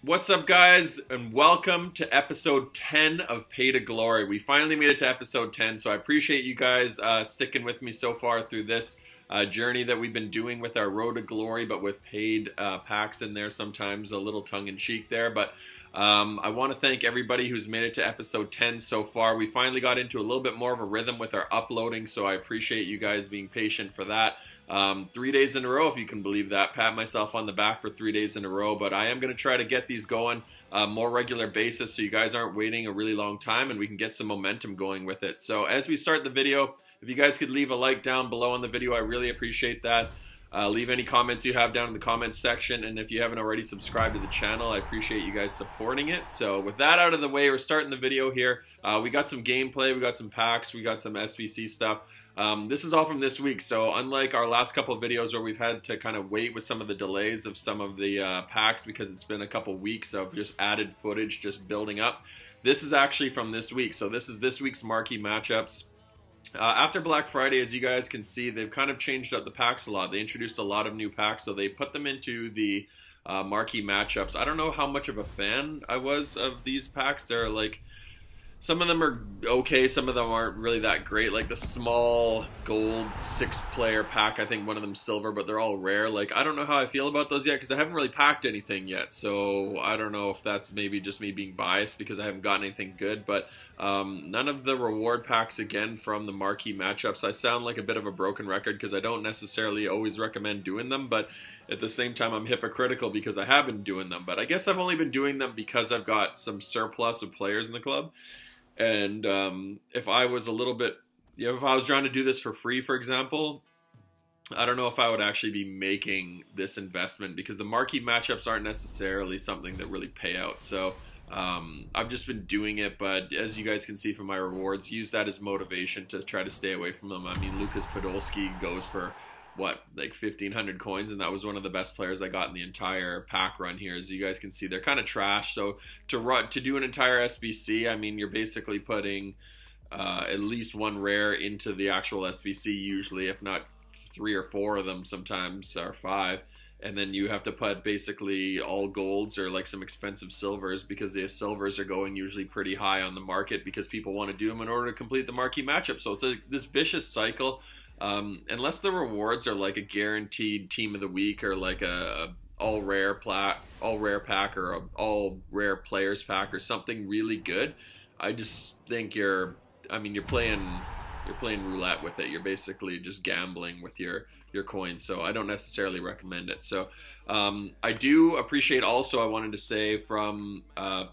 What's up, guys, and welcome to episode 10 of Pay to Glory. We finally made it to episode 10, so I appreciate you guys sticking with me so far through this journey that we've been doing with our Road to Glory, but with paid packs in there, sometimes a little tongue-in-cheek there. But I want to thank everybody who's made it to episode 10 so far. We finally got into a little bit more of a rhythm with our uploading, so I appreciate you guys being patient for that. 3 days in a row, if you can believe that. Pat myself on the back for 3 days in a row, but I am going to try to get these going more regular basis so you guys aren't waiting a really long time and we can get some momentum going with it. So as we start the video, if you guys could leave a like down below on the video, I really appreciate that. Leave any comments you have down in the comments section, and if you haven't already subscribed to the channel, I appreciate you guys supporting it. So with that out of the way, we're starting the video here. We got some gameplay, we got some packs, we got some SBC stuff. This is all from this week, so unlike our last couple of videos where we've had to kind of wait with some of the delays of some of the packs because it's been a couple weeks of just added footage just building up, this is actually from this week. So this is this week's marquee matchups. After Black Friday, as you guys can see, they've kind of changed up the packs a lot. They introduced a lot of new packs, so they put them into the marquee matchups. I don't know how much of a fan I was of these packs. They're like, some of them are okay, some of them aren't really that great. Like the small gold 6-player pack, I think one of them silver, but they're all rare. Like, I don't know how I feel about those yet because I haven't really packed anything yet. So I don't know if that's maybe just me being biased because I haven't gotten anything good. But none of the reward packs, again, from the marquee matchups. I sound like a bit of a broken record because I don't necessarily always recommend doing them, but at the same time I'm hypocritical because I have been doing them. But I guess I've only been doing them because I've got some surplus of players in the club. And if I was a little bit, if I was trying to do this for free, for example, I don't know if I would actually be making this investment because the marquee matchups aren't necessarily something that really pay out. So I've just been doing it, but as you guys can see from my rewards, use that as motivation to try to stay away from them. I mean, Lucas Podolski goes for what, like 1,500 coins, and that was one of the best players I got in the entire pack run here. As you guys can see, they're kind of trash. So to do an entire SBC, I mean, you're basically putting at least one rare into the actual SBC usually, if not 3 or 4 of them sometimes, or 5. And then you have to put basically all golds or like some expensive silvers because the silvers are going usually pretty high on the market because people want to do them in order to complete the marquee matchup. So it's this vicious cycle. Unless the rewards are like a guaranteed team of the week or like a all rare pack or a all rare players pack or something really good, I just think you're playing roulette with it. You're basically just gambling with your coins. So I don't necessarily recommend it. So I do appreciate also, I wanted to say, from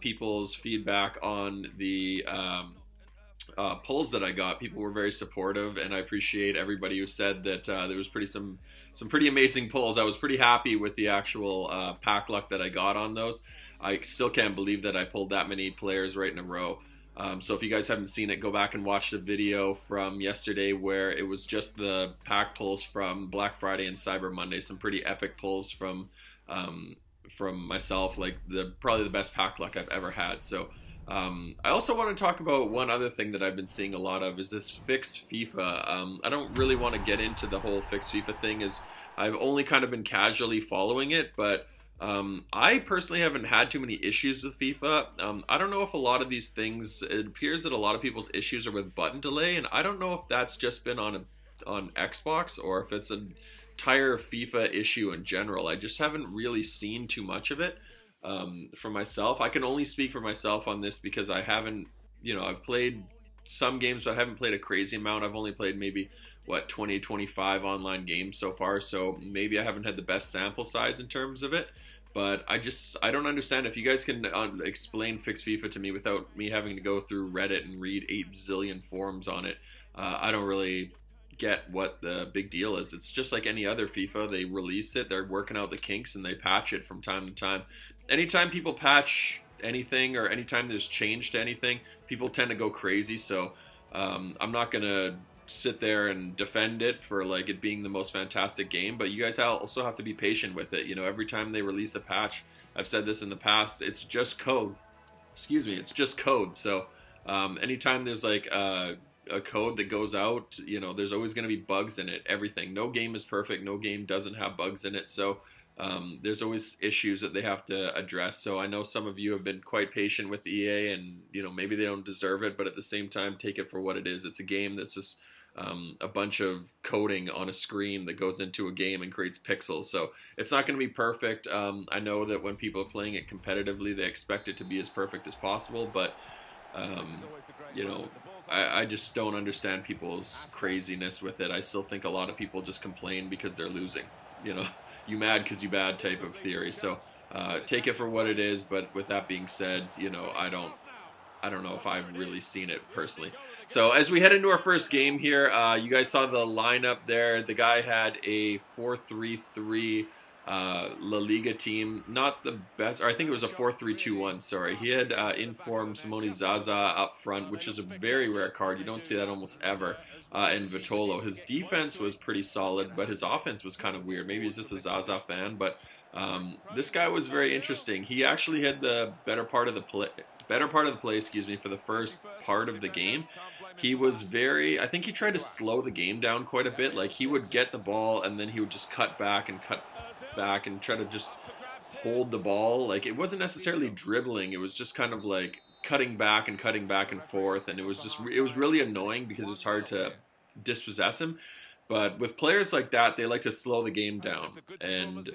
people's feedback on the polls that I got. People were very supportive, and I appreciate everybody who said that there was some pretty amazing polls. I was pretty happy with the actual pack luck that I got on those. I still can't believe that I pulled that many players right in a row. So if you guys haven't seen it, go back and watch the video from yesterday where it was just the pack pulls from Black Friday and Cyber Monday. Some pretty epic pulls from myself, like probably the best pack luck I've ever had. So I also want to talk about one other thing that I've been seeing a lot of is this fixed FIFA. I don't really want to get into the whole fixed FIFA thing, as I've only kind of been casually following it, but I personally haven't had too many issues with FIFA. I don't know if a lot of these things, it appears that a lot of people's issues are with button delay, and I don't know if that's just been on Xbox or if it's an entire FIFA issue in general. I just haven't really seen too much of it. For myself, I can only speak for myself on this because I haven't, I've played some games, but I haven't played a crazy amount. I've only played maybe, 20, 25 online games so far, so maybe I haven't had the best sample size in terms of it, but I don't understand. If you guys can explain fixed FIFA to me without me having to go through Reddit and read 8 zillion forums on it, I don't really get what the big deal is. It's just like any other FIFA. They release it, they're working out the kinks, and they patch it from time to time. Anytime people patch anything or anytime there's change to anything, people tend to go crazy. So I'm not gonna sit there and defend it for like it being the most fantastic game, but you guys also have to be patient with it. Every time they release a patch, I've said this in the past, it's just code. Excuse me, it's just code. So anytime there's like a code that goes out, there's always going to be bugs in it. Everything. No game is perfect. No game doesn't have bugs in it. So there's always issues that they have to address. So I know some of you have been quite patient with EA, and maybe they don't deserve it, but at the same time, take it for what it is. It's a game that's just a bunch of coding on a screen that goes into a game and creates pixels. So it's not going to be perfect. I know that when people are playing it competitively, they expect it to be as perfect as possible, but I just don't understand people's craziness with it. I still think a lot of people just complain because they're losing. You mad because you bad type of theory. So take it for what it is. But with that being said, I don't know if I've really seen it personally. So as we head into our first game here, you guys saw the lineup there. The guy had a 4-3-3 La Liga team, not the best, or I think it was a 4-3-2-1, sorry. He had in-form Simone Zaza up front, which is a very rare card. You don't see that almost ever. And Vitolo. His defense was pretty solid, but his offense was kind of weird. Maybe he's just a Zaza fan, but this guy was very interesting. He actually had the better part of the play, for the first part of the game. He was I think he tried to slow the game down quite a bit. Like, he would get the ball and then he would just cut back and try to just hold the ball. Like, it wasn't necessarily dribbling. It was just kind of like cutting back and forth, and it was really annoying because it was hard to dispossess him. But with players like that, they like to slow the game down, and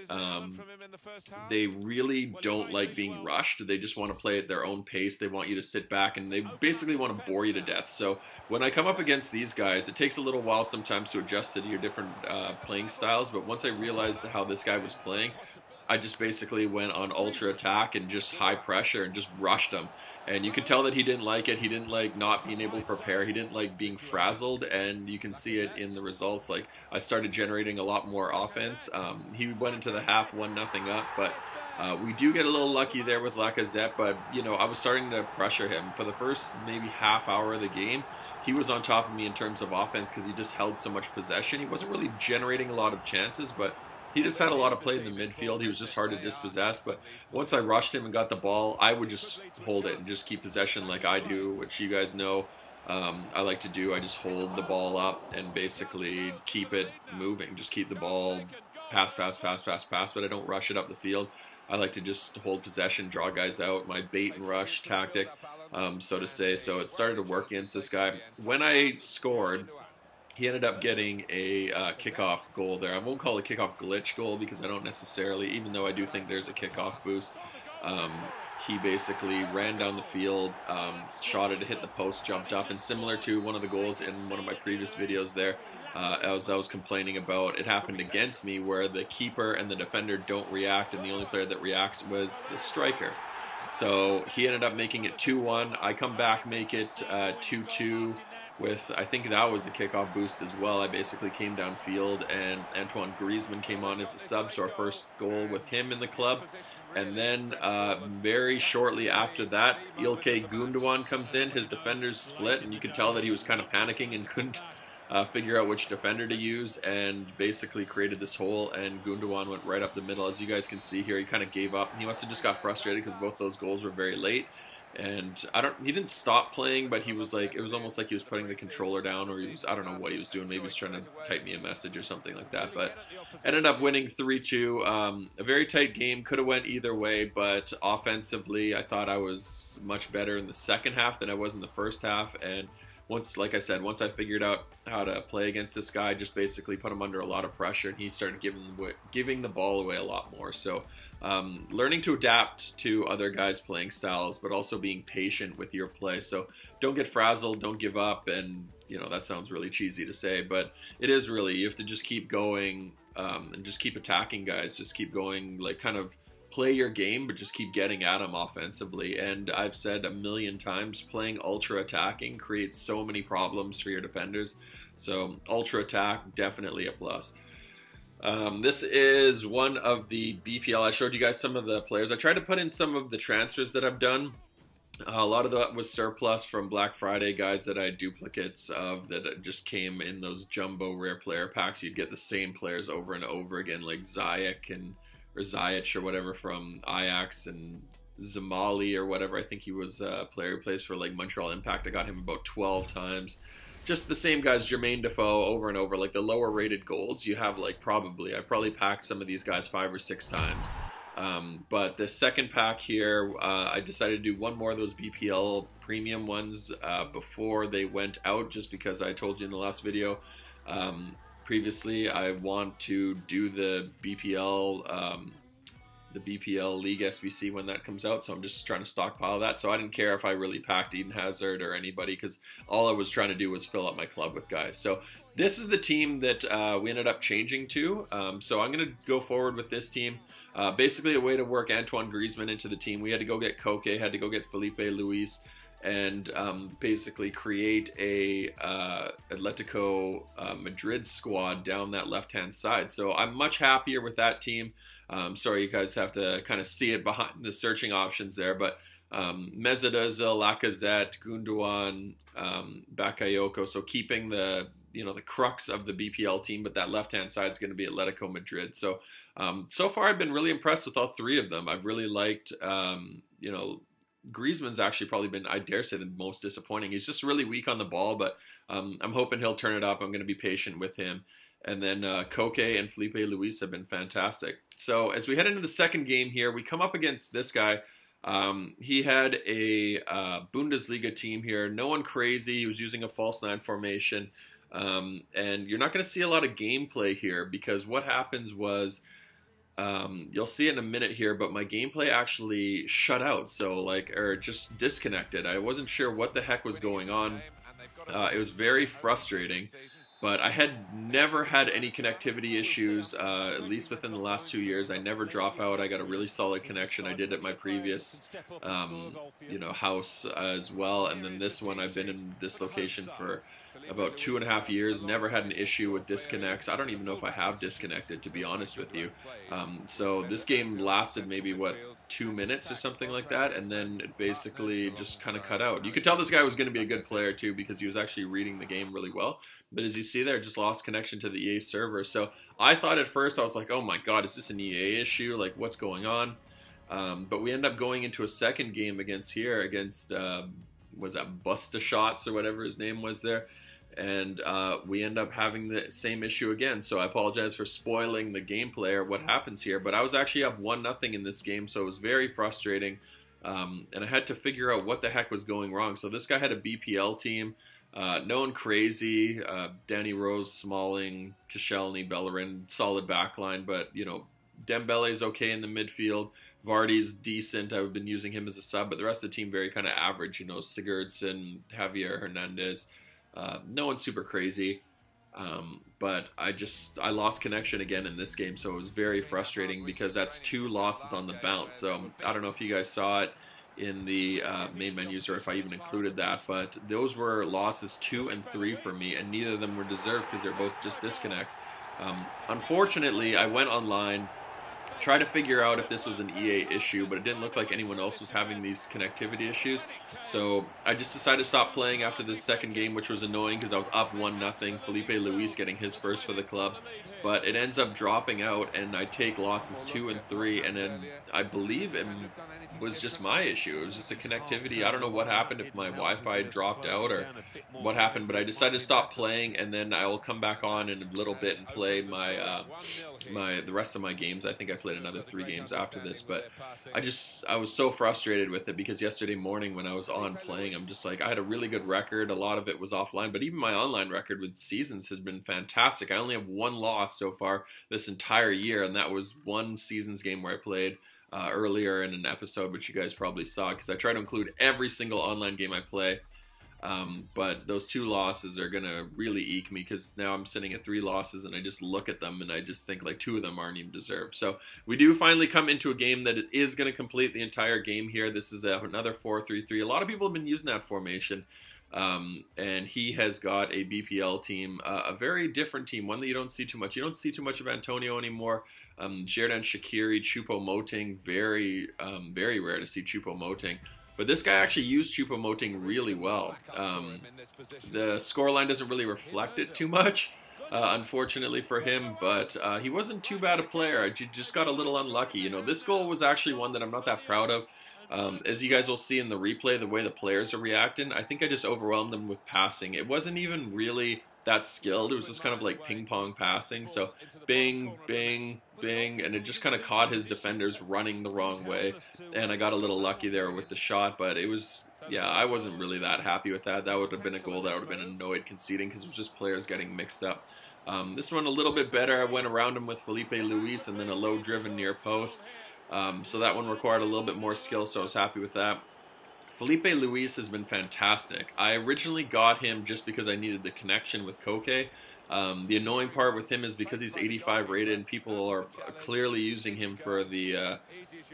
they really don't like being rushed. They just want to play at their own pace. They want you to sit back, and they basically want to bore you to death. So when I come up against these guys, it takes a little while sometimes to adjust to your different playing styles. But once I realized how this guy was playing, I just basically went on ultra attack and just high pressure and just rushed him. And you could tell that he didn't like it. He didn't like not being able to prepare. He didn't like being frazzled, and you can see it in the results. Like, I started generating a lot more offense. He went into the half 1-0 up, but we do get a little lucky there with Lacazette. But I was starting to pressure him for the first maybe half hour of the game. He was on top of me in terms of offense because he just held so much possession. He wasn't really generating a lot of chances, but he just had a lot of play in the midfield. He was just hard to dispossess. But once I rushed him and got the ball, I would just hold it and just keep possession like I do, which you guys know I like to do. I just hold the ball up and basically keep it moving. Just keep the ball pass, but I don't rush it up the field. I like to just hold possession, draw guys out, my bait and rush tactic, so to say. So it started to work against this guy. When I scored, he ended up getting a kickoff goal there. I won't call it a kickoff glitch goal because I don't necessarily, even though I do think there's a kickoff boost. He basically ran down the field, shot it, hit the post, jumped up, and similar to one of the goals in one of my previous videos there, as I was complaining about, it happened against me where the keeper and the defender don't react, and the only player that reacts was the striker. So he ended up making it 2-1. I come back, make it 2-2. With, I think that was a kickoff boost as well. I basically came downfield, and Antoine Griezmann came on as a sub, so our first goal with him in the club. And then very shortly after that, Ilkay Gundogan comes in. His defenders split, and you could tell that he was kind of panicking and couldn't figure out which defender to use, and basically created this hole, and Gundogan went right up the middle. As you guys can see here, he kind of gave up. He must have just got frustrated because both those goals were very late. And he didn't stop playing, but he was like, it was almost like he was putting the controller down, or I don't know what he was doing. Maybe he was trying to type me a message or something like that. But ended up winning 3-2. A very tight game, could have went either way, but offensively, I thought I was much better in the second half than I was in the first half. And like I said, once I figured out how to play against this guy, just basically put him under a lot of pressure, and he started giving the ball away a lot more. So learning to adapt to other guys' playing styles, but also being patient with your play. So don't get frazzled, don't give up, and that sounds really cheesy to say, but it is really. You have to just keep going and just keep attacking guys. Just keep going, like, kind of play your game, but just keep getting at them offensively. And I've said a million times, playing ultra attacking creates so many problems for your defenders. So ultra attack, definitely a plus. This is one of the BPL. I showed you guys some of the players. I tried to put in some of the transfers that I've done. A lot of that was surplus from Black Friday, guys that I had duplicates of that just came in those jumbo rare player packs. You'd get the same players over and over again, like Ziyech or whatever from Ajax, and Zamali or whatever. I think he was a player who plays for like Montreal Impact. I got him about 12 times. just the same guys, Jermaine Defoe, over and over, like the lower rated golds. You have like I probably packed some of these guys 5 or 6 times. But the second pack here, I decided to do one more of those BPL premium ones before they went out, just because I told you in the last video previously I want to do the BPL League SBC when that comes out, so I'm just trying to stockpile that. So I didn't care if I really packed Eden Hazard or anybody, because all I was trying to do was fill up my club with guys. So this is the team that we ended up changing to. So I'm going to go forward with this team. Basically a way to work Antoine Griezmann into the team. We had to go get Koke, had to go get Felipe Luis, and basically create a Atletico Madrid squad down that left-hand side. So I'm much happier with that team. Sorry, you guys have to kind of see it behind the searching options there, but Mesut Ozil, Lacazette, Gundogan, Bakayoko. So keeping the crux of the BPL team, but that left-hand side is going to be Atletico Madrid. So so far I've been really impressed with all 3 of them. I've really liked, Griezmann's actually probably been, I dare say, the most disappointing. He's just really weak on the ball, but I'm hoping he'll turn it up. I'm going to be patient with him. And then Koke and Felipe Luis have been fantastic. So as we head into the second game here, we come up against this guy. He had a Bundesliga team here. No one crazy. He was using a false 9 formation. And you're not going to see a lot of gameplay here, because what happens was, you'll see it in a minute here, but my gameplay actually shut out, or just disconnected. I wasn't sure what the heck was going on. It was very frustrating, but I had never had any connectivity issues, at least within the last 2 years. I never drop out. I got a really solid connection. I did at my previous, house as well, and then this one, I've been in this location for about 2.5 years, never had an issue with disconnects. I don't even know if I have disconnected, to be honest with you. So this game lasted maybe, 2 minutes or something like that, and then it basically just kind of cut out. You could tell this guy was going to be a good player too, because he was actually reading the game really well. But as you see there, just lost connection to the EA server. So I thought at first, I was like, oh my god, is this an EA issue? Like, what's going on? But we end up going into a second game against, was that Busta Shots or whatever his name was there. And we end up having the same issue again. So I apologize for spoiling the gameplay or what happens here. But I was actually up 1-0 in this game, so it was very frustrating. And I had to figure out what the heck was going wrong. So this guy had a BPL team. No one crazy. Danny Rose, Smalling, Koscielny, Bellerin, solid backline. But, Dembele's okay in the midfield. Vardy's decent. I've been using him as a sub. But the rest of the team very kind of average. Sigurdsson, Javier Hernandez. No one's super crazy, but I lost connection again in this game, so it was very frustrating, because that's 2 losses on the bounce. So I don't know if you guys saw it in the main menus, or if I even included that, but those were losses 2 and 3 for me, and neither of them were deserved, because they're both just disconnects. Unfortunately, I went online, tried to figure out if this was an EA issue, but it didn't look like anyone else was having these connectivity issues. So I just decided to stop playing after this second game, which was annoying because I was up 1-0. Felipe Luis getting his first for the club. But it ends up dropping out, and I take losses 2 and 3, and then I believe it was just my issue. It was just a connectivity. I don't know what happened, if my Wi-Fi dropped out or what happened, but I decided to stop playing, and then I will come back on in a little bit and play the rest of my games. I think I played another 3 games after this, but I was so frustrated with it, because yesterday morning when I was on playing, I'm just like, I had a really good record. A lot of it was offline, but even my online record with seasons has been fantastic. I only have 1 loss so far this entire year, and that was one seasons game where I played earlier in an episode, which you guys probably saw, because I try to include every single online game I play. But those 2 losses are gonna really eke me, because now I'm sitting at 3 losses, and I just look at them and I just think like 2 of them aren't even deserved. So we do finally come into a game that is going to complete the entire game here. This is another 4-3-3. A lot of people have been using that formation. And he has got a BPL team, a very different team, one that you don't see too much. You don't see too much of Antonio anymore. Xherdan Shaqiri, Choupo-Moting, very rare to see Choupo-Moting. But this guy actually used Choupo-Moting really well. The scoreline doesn't really reflect it too much, unfortunately for him, but he wasn't too bad a player. He just got a little unlucky. This goal was actually one that I'm not that proud of. As you guys will see in the replay, the way the players are reacting, I think I just overwhelmed them with passing. It wasn't even really that skilled. It was just kind of like ping pong passing. So bing, bing, bing, and it just kind of caught his defenders running the wrong way. And I got a little lucky there with the shot, but it was, yeah, I wasn't really that happy with that. That would have been a goal that I would have been annoyed conceding because it was just players getting mixed up. This one a little bit better. I went around him with Felipe Luis and then a low driven near post. So that one required a little bit more skill, so I was happy with that. Felipe Luis has been fantastic. I originally got him just because I needed the connection with Koke. The annoying part with him is because he's 85 rated and people are clearly using him for the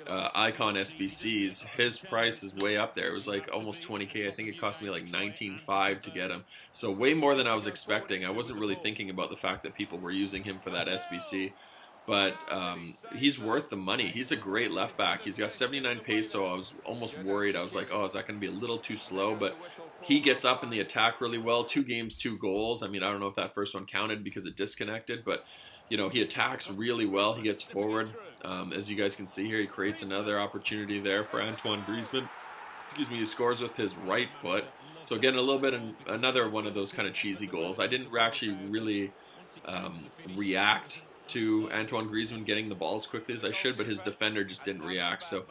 Icon SBCs, his price is way up there. It was like almost 20k. I think it cost me like 19.5 to get him. So way more than I was expecting. I wasn't really thinking about the fact that people were using him for that SBC. But he's worth the money. He's a great left back. He's got 79 pace, so I was almost worried. I was like, oh, is that going to be a little too slow? But he gets up in the attack really well. 2 games, 2 goals. I mean, I don't know if that first one counted because it disconnected, but you know, he attacks really well. He gets forward. As you guys can see here, he creates another opportunity there for Antoine Griezmann. Excuse me, he scores with his right foot. So again, a little bit, another one of those kind of cheesy goals. I didn't actually really react to Antoine Griezmann getting the ball as quickly as I should, but his defender just didn't react. So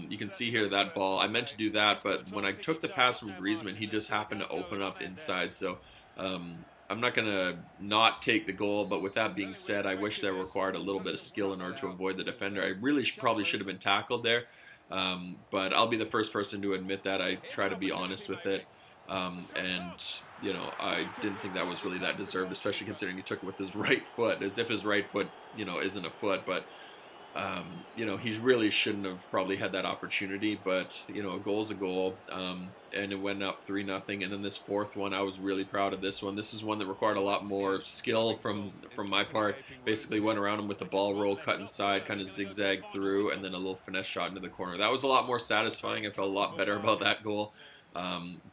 you can see here that ball, I meant to do that, but when I took the pass from Griezmann, he just happened to open up inside. So I'm not going to not take the goal, but with that being said, I wish that required a little bit of skill in order to avoid the defender. I really probably should have been tackled there, but I'll be the first person to admit that. I try to be honest with it. And, you know, I didn't think that was really that deserved, especially considering he took it with his right foot, as if his right foot, you know, isn't a foot. But, you know, he really shouldn't have probably had that opportunity. But, you know, a goal's a goal, and it went up 3-0. And then this fourth one, I was really proud of this one. This is one that required a lot more skill from my part. Basically went around him with the ball roll, cut inside, kind of zigzag through, and then a little finesse shot into the corner. That was a lot more satisfying. I felt a lot better about that goal.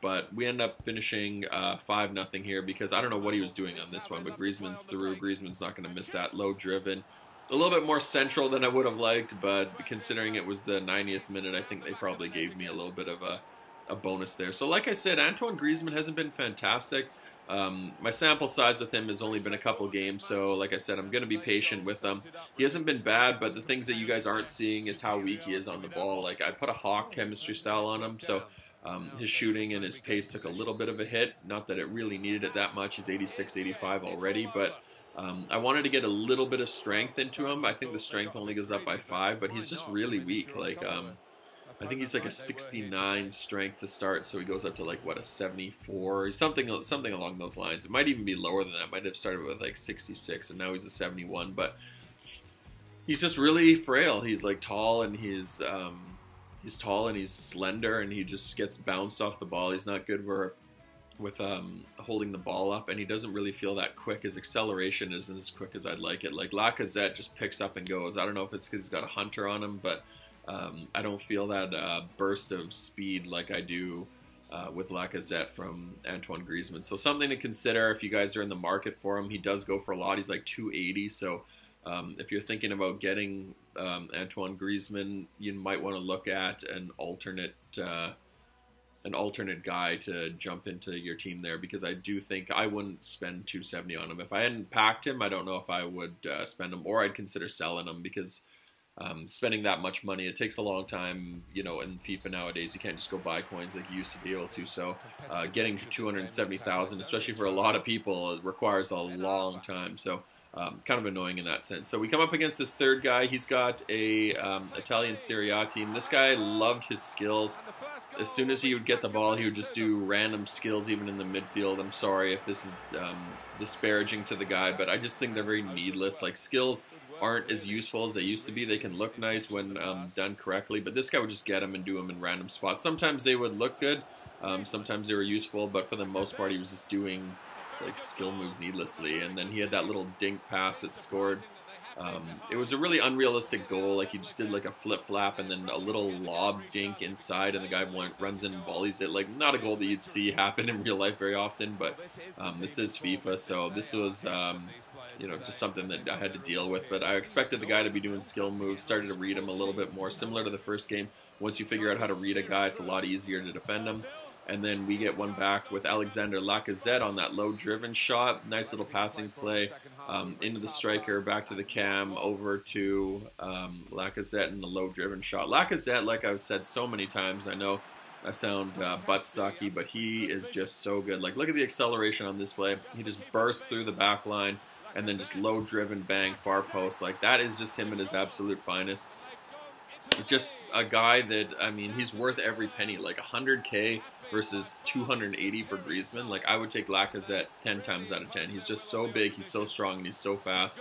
But we end up finishing 5-0 here because I don't know what he was doing on this one, but Griezmann's through. Griezmann's not going to miss that. Low driven. A little bit more central than I would have liked, but considering it was the 90th minute, I think they probably gave me a little bit of a bonus there. So like I said, Antoine Griezmann hasn't been fantastic. My sample size with him has only been a couple games, so like I said, I'm going to be patient with him. He hasn't been bad, but the things that you guys aren't seeing is how weak he is on the ball. Like, I put a Hawk chemistry style on him, so his shooting and his pace took a little bit of a hit. Not that it really needed it that much. He's 86, 85 already, but I wanted to get a little bit of strength into him. I think the strength only goes up by 5, but he's just really weak. Like, I think he's like a 69 strength to start, so he goes up to like, what, a 74 or something along those lines. It might even be lower than that. Might have started with like 66, and now he's a 71. But he's just really frail. He's like tall, and he's tall and he's slender, and he just gets bounced off the ball. He's not good with holding the ball up, and he doesn't really feel that quick. His acceleration isn't as quick as I'd like it. Like, Lacazette just picks up and goes. I don't know if it's because he's got a hunter on him, but I don't feel that burst of speed like I do with Lacazette from Antoine Griezmann. So something to consider if you guys are in the market for him. He does go for a lot. He's like 280, so if you're thinking about getting Antoine Griezmann, you might want to look at an alternate guy to jump into your team there, because I do think I wouldn't spend 270 on him. If I hadn't packed him, I don't know if I would spend him, or I'd consider selling him, because spending that much money, it takes a long time. You know, in FIFA nowadays, you can't just go buy coins like you used to be able to. So getting to 270,000, especially for a lot of people, it requires a long time. So kind of annoying in that sense. So we come up against this third guy. He's got a Italian Serie A team. This guy loved his skills. As soon as he would get the ball, he would just do random skills, even in the midfield. I'm sorry if this is disparaging to the guy, but I just think they're very needless. Like, skills aren't as useful as they used to be. They can look nice when done correctly, but this guy would just get them and do them in random spots. Sometimes they would look good, sometimes they were useful, but for the most part, he was just doing like skill moves needlessly. And then he had that little dink pass that scored. It was a really unrealistic goal. Like, he just did like a flip flap and then a little lob dink inside, and the guy runs in and volleys it. Like, not a goal that you'd see happen in real life very often, but this is FIFA, so this was you know, just something that I had to deal with. But I expected the guy to be doing skill moves. Started to read him a little bit more, similar to the first game. Once you figure out how to read a guy, it's a lot easier to defend him. And then we get one back with Alexander Lacazette on that low-driven shot. Nice little passing play into the striker, back to the cam, over to Lacazette in the low-driven shot. Lacazette, like I've said so many times, I know I sound butt-sucky, but he is just so good. Like, look at the acceleration on this play. He just bursts through the back line and then just low-driven bang, far post. Like, that is just him at his absolute finest. Just a guy that, I mean, he's worth every penny. Like 100K versus 280 for Griezmann. Like, I would take Lacazette 10 times out of 10. He's just so big, he's so strong, and he's so fast,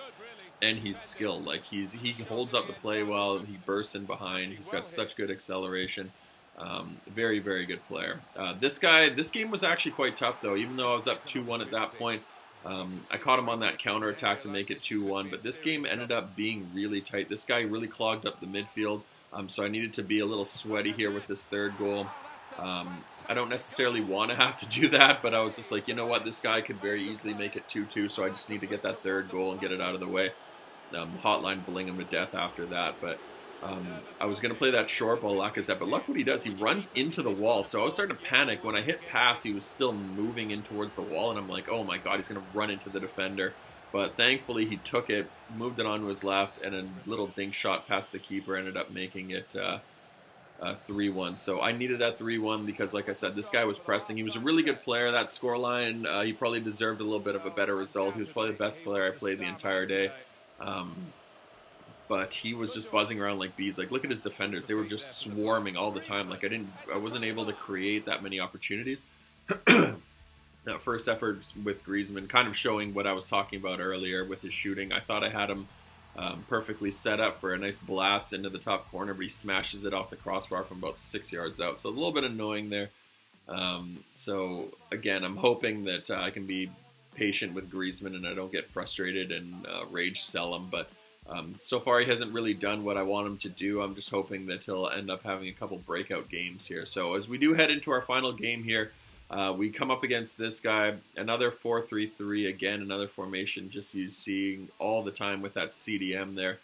and he's skilled. Like, he holds up the play well, he bursts in behind, he's got such good acceleration. Very, very good player. This game was actually quite tough, though. Even though I was up 2-1 at that point, I caught him on that counterattack to make it 2-1, but this game ended up being really tight. This guy really clogged up the midfield. So I needed to be a little sweaty here with this third goal. I don't necessarily want to have to do that, but I was just like, you know what, this guy could very easily make it 2-2, so I just need to get that third goal and get it out of the way. Hotline bling him to death after that, but I was going to play that short ball Lacazette, but look what he does. He runs into the wall, so I was starting to panic. When I hit pass, he was still moving in towards the wall, and I'm like, oh my god, he's going to run into the defender. But thankfully, he took it, moved it onto his left, and a little dink shot past the keeper ended up making it 3-1. So I needed that 3-1 because, like I said, this guy was pressing. He was a really good player. That scoreline, he probably deserved a little bit of a better result. He was probably the best player I played the entire day. But he was just buzzing around like bees. Like, look at his defenders. They were just swarming all the time. Like, I wasn't able to create that many opportunities. That first effort with Griezmann, kind of showing what I was talking about earlier with his shooting. I thought I had him perfectly set up for a nice blast into the top corner, but he smashes it off the crossbar from about 6 yards out. So a little bit annoying there. So again, I'm hoping that I can be patient with Griezmann and I don't get frustrated and rage sell him. But so far he hasn't really done what I want him to do. I'm just hoping that he'll end up having a couple breakout games here. So as we do head into our final game here, we come up against this guy, another 4-3-3, again, another formation just you seeing all the time with that CDM there.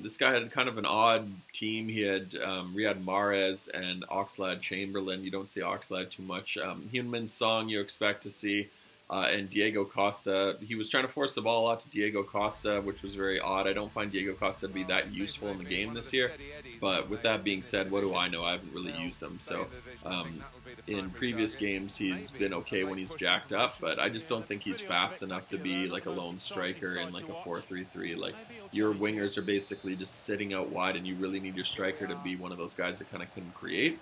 This guy had kind of an odd team. He had Riyad Mahrez and Oxlade-Chamberlain. You don't see Oxlade too much. Heung-min Son you expect to see, and Diego Costa. He was trying to force the ball out to Diego Costa, which was very odd. I don't find Diego Costa to be that useful in the game this year. But with that being said, what do I know? I haven't really used him. So in previous games, he's been okay when he's jacked up, but I just don't think he's fast enough to be like a lone striker in like a 4-3-3. Like, your wingers are basically just sitting out wide, and you really need your striker to be one of those guys that kind of can create.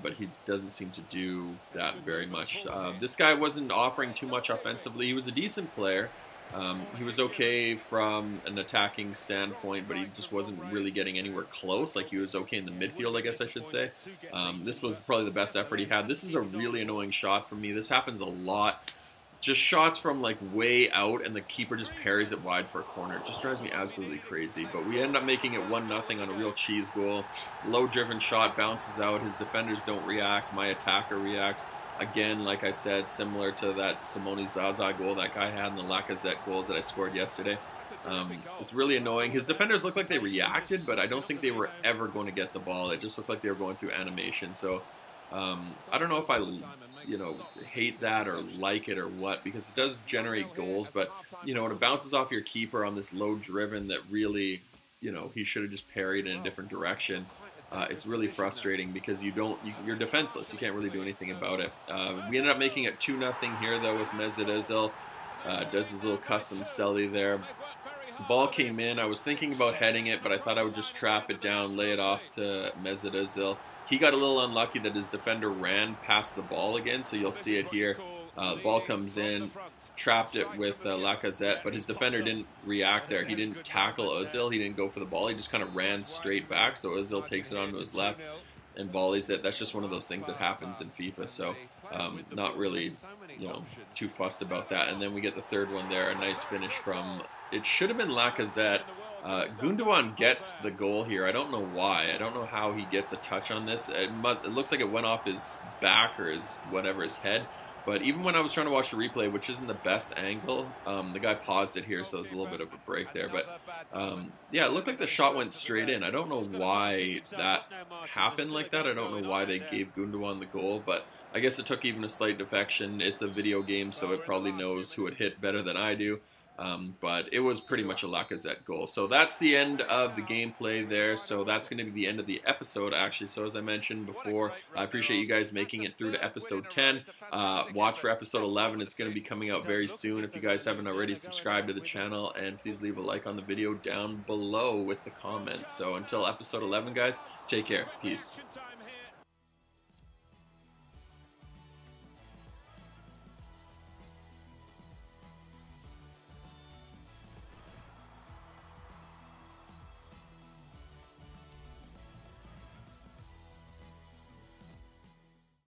But he doesn't seem to do that very much. This guy wasn't offering too much offensively. He was a decent player. He was okay from an attacking standpoint, but he just wasn't really getting anywhere close. Like, he was okay in the midfield, I guess I should say. This was probably the best effort he had. This is a really annoying shot for me. This happens a lot. Just shots from like way out and the keeper just parries it wide for a corner. It just drives me absolutely crazy. But we end up making it 1-0 on a real cheese goal. Low driven shot, bounces out. His defenders don't react. My attacker reacts. Again, like I said, similar to that Simone Zaza goal that guy had and the Lacazette goals that I scored yesterday. It's really annoying. His defenders look like they reacted, but I don't think they were ever going to get the ball. It just looked like they were going through animation. So I don't know if I, hate that or like it or what, because it does generate goals. But, when it bounces off your keeper on this low driven that really, he should have just parried in a different direction. It's really frustrating because you're defenseless. You can't really do anything about it. We ended up making it 2-0 here, though, with Mesut Ozil. Does his little custom celly there. Ball came in. I was thinking about heading it, but I thought I would just trap it down, lay it off to Mesut Ozil. He got a little unlucky that his defender ran past the ball again, so you'll see it here. Ball comes in, trapped it with Lacazette, but his defender didn't react there. He didn't tackle Ozil. He didn't go for the ball. He just kind of ran straight back, so Ozil takes it onto his left and volleys it. That's just one of those things that happens in FIFA, so not really, too fussed about that. And then we get the third one there, a nice finish from, it should have been Lacazette. Gundogan gets the goal here. I don't know why. I don't know how he gets a touch on this. It looks like it went off his back or his head. But even when I was trying to watch the replay, which isn't the best angle, the guy paused it here, so there's a little bit of a break there. But yeah, it looked like the shot went straight in. I don't know why that happened like that. I don't know why they gave Gundogan the goal, but I guess it took even a slight defection. It's a video game, so it probably knows who it hit better than I do. But it was pretty much a Lacazette goal. So that's the end of the gameplay there. So that's going to be the end of the episode, actually. So as I mentioned before, I appreciate you guys making it through to episode 10. Watch for episode 11. It's going to be coming out very soon. If you guys haven't already, subscribe to the channel. And please leave a like on the video down below with the comments. So until episode 11, guys, take care. Peace.